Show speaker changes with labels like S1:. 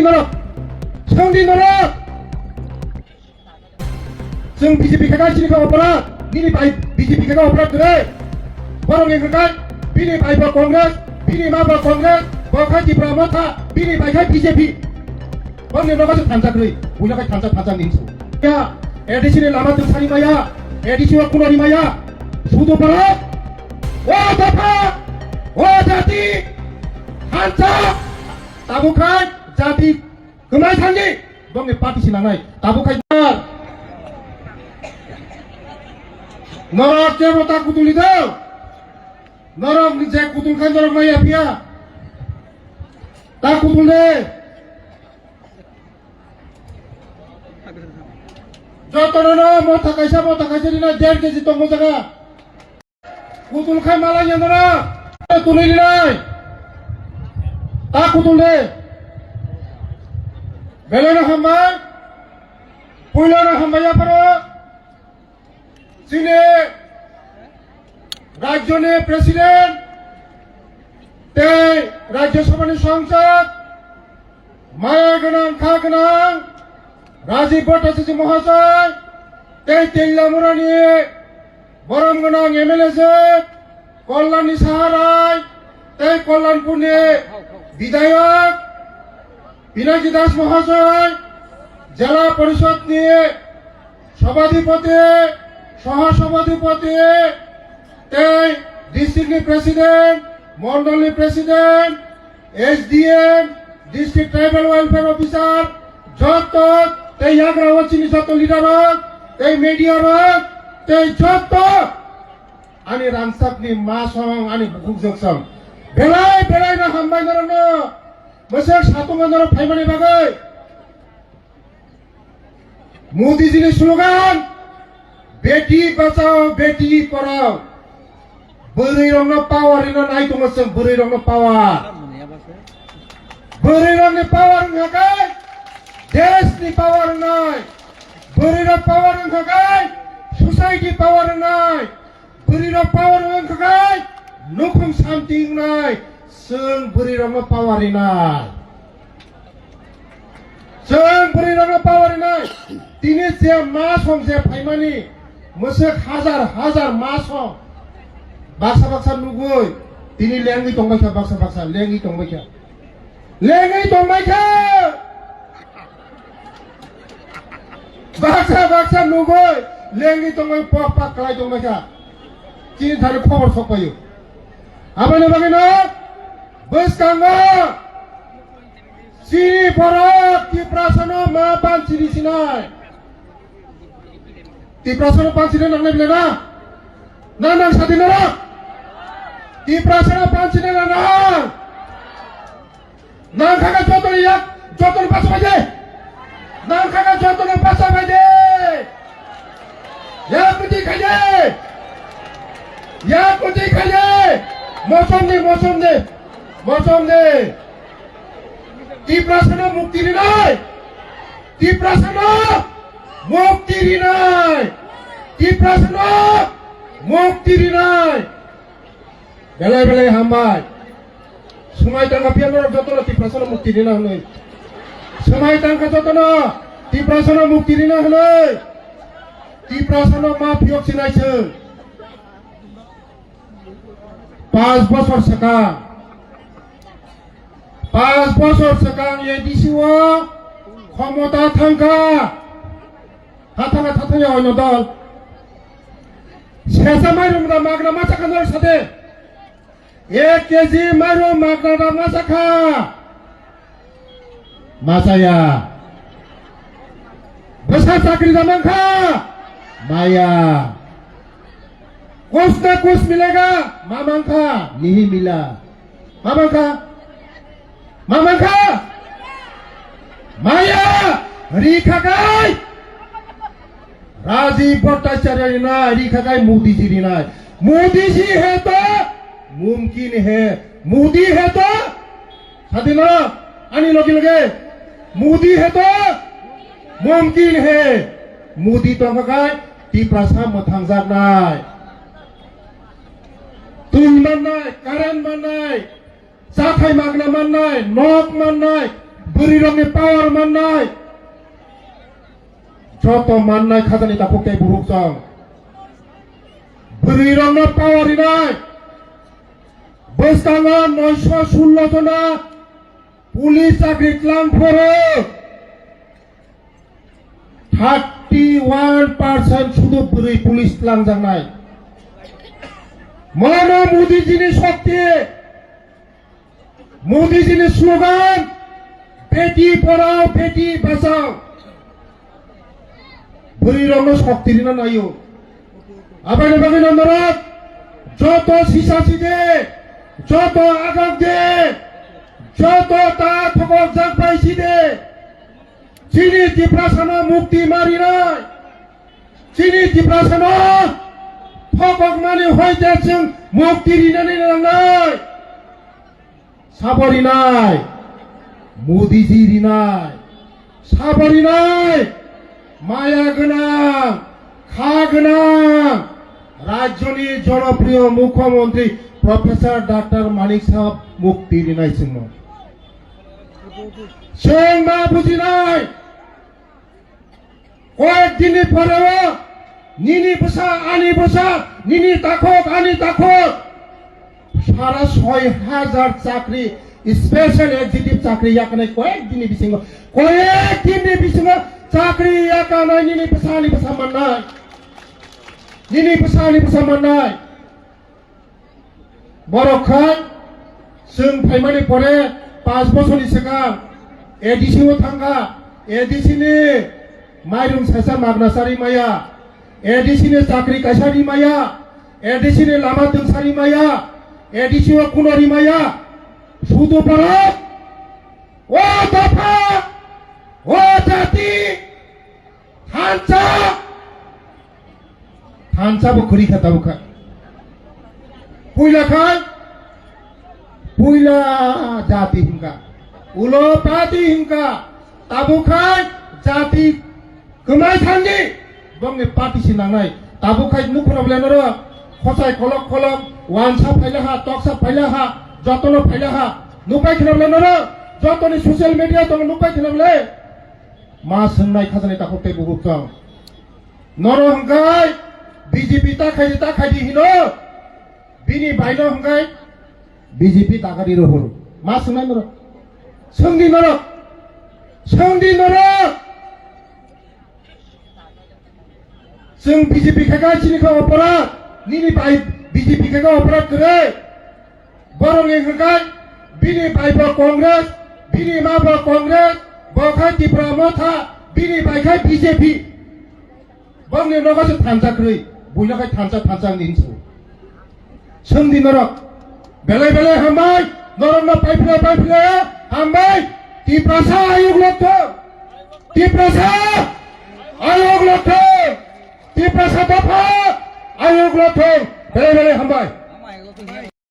S1: नरक सोंदि नरक जों BJP खागाय सिनिखौ अपराध निनि बाय BJP खागाय अपराध करे बरंनि खागाय बिनि बायबा कांग्रेस बिनि माबा कांग्रेस बखाय दिब्रा मथा बिनि बायखाय BJP बरंनि नगासो थांजाखै बयलाखाय थांजा निनसु या एडिसिनि लामा दोंसानि माया एडिसिनि कुनानि माया सुदु भारत ओ दफा ओ जाति हान्जा ताबुखाय जाति गोमाय थांनि दंनि पार्टिसि नांनाय ताबुखाय नरक जेबो ता कुतुलि दो नरक जे कुतुलखाय नरक माया पिया ता कुतुले जतनो मथा कायसा दिना 1.5 केजि दंगो जागा कुतुलखाय माला यंदरा तुलि दिनाय ता कुतुले बेलेनो हामबाय पुइलानो हामबाया पारो जिने राज्यनि प्रेसिडेंट ते राज्यसभानि संसद माया गोनां खा गोनां राजीव भट्टाचार्य महाशय ते तेलियामुरानि बरम गोनां एमएलए कल्याणी साहाराय ते कल्याणपुरनि विधायक पिनाकी दास महाशय जिला परिषदनि सभाधिपति सहसभाधिपति ते डिस्ट्रिक्टनि प्रेसिडेंट मंडलनि president SDM district tribal welfare officer जत ते याग्रावचिनि जत लिडार ते मीडिया ते जत आनी रांसाकनि मासं आनी बुकुजोकसं बेलाय ना हामबाय नरनो मोसे सातुंगा नरक फाइमानि बागै मोदी जी ने स्लोगान बेटी बचाओ बेटी पढ़ाओ बोरै रंनो पावार इनो नाय दंगसं बोरै रंनो पावार होनखाय देशनि पावार नाय बोरै रं पावार होनखाय सोसाइटी पावार नाय बोरै रं पावार होनखाय नखुम शांति नाय जों बोरै रंनो पावार नाय दिनै जे मा सम जे फाइमानि मोसे हाजार मा सम बाक्सा नुगै दिनै लेङै दंबायखा बाक्सा लेङै दंबायखा बाक्सा नुगै लेङै दंबाय पाक खालाय दंबायखा दिनै थानो खबर सफायो आबायनो बागैनो बोसकाङो सिनि भारत तिप्रासनो मा बानसिनि सिनाय तिप्रासनो बानसिनि नांनाय बिलाय ना नां साथि ना तिप्रासनो बानसिनि नांखागा जतन पासा बायदे नांखागा जतन पासा बायदे या पुति खायदे मौसम दे तिप्रासनो मुक्ति दिनाय बेलाय हामबाय समाय टांगा पियानो जतन तिप्रासनो मुक्ति दिना हनै समाय टांगा जतन तिप्रासनो मुक्ति दिना हनै तिप्रासनो मा पियक सिनायसो 5 বছর sekarang edisiwa ক্ষমতা থাঙ্কা থাথাঙ্গা হইনো দল শেষা মাইরুম দা মাগনা মাছাখানোর সাথে 1 কেজি মাইরুম মাগনা মাছাখা মাছায়া besar চাকরি দামাঙ্খা माया कुछ ना कुछ मिलेगा मामांखा नहीं मिला मामांखा माया रिखागाय राजीव भट्टाचार्य ना रिखागाय मोदी जी ना मोदी जी है तो मुमकिन है मोदी है तो सादिना आनी लगे मोदी है तो मुमकिन है मोदी तो गाय तिप्रासा मोथांजानाय तुल माननाय कारेन्ट माननाय जाथाय मागना माननाय नक माननाय beri rongni power mannai joto mannai khajani tapuktai buruk jang beri rongno power inai boskango 916 jona police চাকরি ক্লাম করে 31% শুধু পুলিশ ক্লাম জানাই মৌলানা মোদীজির শক্তি মোদীজির স্লোগান বেটি পড়াও বেটি বাঁচাও বুড়ি রঙ শক্তি না নাইও আবার বাকি নম্বরত যত সিসাসি দে যত আগক দে যত তা থকক জাগ পাইছি দে চিনি টিপ্রাসানো মুক্তি মারি নাই চিনি টিপ্রাসানো থকক মানে হইতে जों মুক্তি রিনানি নাই সাবরি নাই মোদিজি রিনাই সাবরি নাই মায়া গোনাं খা গোনাं রাজ্যনি জনপ্রিয় মুখ্যমন্ত্রী প্রফেসর ডক্টর মানিক সাহেব মুক্তি রিনাই जों मा बुजिनाय কয়েকদিনের পরেও নিনি বসা আনি বসা নিনি তাকক আনি তাকক সারা ৬,০০০ চাকরি স্পেশাল এক্সিকিউটিভ চাকরি এখানে কয়েকদিনের বিসিং চাকরি এখানে নিনি বসা আনি বসা মাননাय নিনি বসা আনি বসা মাননাय বরখাय जों फाइमानि परे 5 বছরनि सिगां एडिसिआव थांगा एडिसिनि माइरुं सासा मागनासारि माया एडिसिनि चाकरि कायसारि माया एडिसिनि लामा दोंसारि माया एडिसिआव कुनारि माया শুধু ভারত ও দফা ও জাতি থানচাবো খরি খাতাবো খা পুইলা জাতি হিংকা উলো পাতি হিংকা তাবুখাই জাতি কমাই থাঙ্গি বংনি পাতি সিনাंनाय তাবুখাই মুখরবলেন র খসাই খলক খলক ওয়ানসা ফাইলাহা টকসা ফাইলাহা যতন ফাইলাহা নুপাই খনবলেন র যতনি সোশ্যাল মিডিয়া দং নুপাই খনবলে মা सोंनाय খাজানি তাকতে বুগুকং নর হংকাই বিজেপি তাখাইদি হিনো বিনি বাইলো হংকাই বিজেপি তাকারি রহর মা सोंनाय নর सोंदि नर जों बीजेपी खागासिनो अपराध निनि बाय बीजेपी खागा अपराध करे बरंनि हंगाय बिनि बायबो कांग्रेस बिनि माबो कांग्रेस बखाय तिप्रा मथा बिनि बायखाय बीजेपी बंनि नगासे थानजाख्रै बयलाखाय थानजा निनसु सोंदि नर बेले हामबाय नरना पाइफिला हामबाय तिप्रासा आयोग लथो तिप्रासा दफा आयोग लथो बेले हामबाय